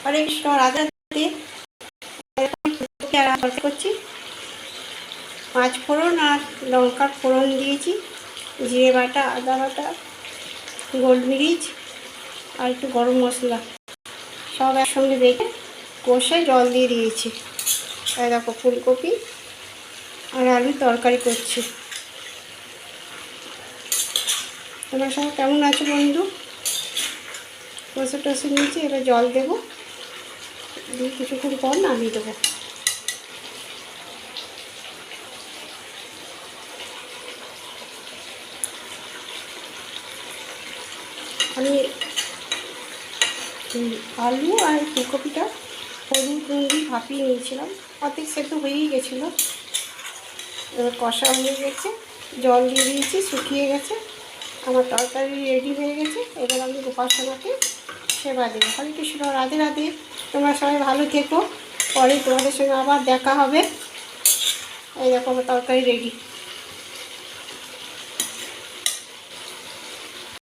হরে কৃষ্ণ, রাধে রাধে। তরকারি করছি, পাঁচ ফোড়ন আর লঙ্কার ফোড়ন দিয়েছি, জিরে বাটা, আদা বাটা, গোলমরিচ আর একটু গরম মশলা সব একসঙ্গে বেটে কষে জল দিয়ে দিয়েছি। তাই দেখো ফুলকপি আর আলুর তরকারি করছি। তোমরা সব কেমন আছো বন্ধু? কষে টষে নিয়েছি, এবার জল দেবো, দিয়ে কিছুক্ষণ পর নামিয়ে দেবো। আমি আলু আর ফুলকপিটা হলুদ নুন দিয়ে ভাপিয়ে নিয়েছিলাম, অর্ধেক সেদ্ধ হয়েই গেছিলো। এবার কষা হয়ে গেছে, জল দিয়ে দিয়েছি, শুকিয়ে গেছে, আমার তরকারি রেডি হয়ে গেছে। এবার আমি উপাসনাকে সেবা দেবো। হরে কৃষ্ণ, রাধে রাধে। তোমরা সবাই ভালো থেকো, পরে তোমাদের সঙ্গে আবার দেখা হবে। এই দেখো আমার তরকারি রেডি।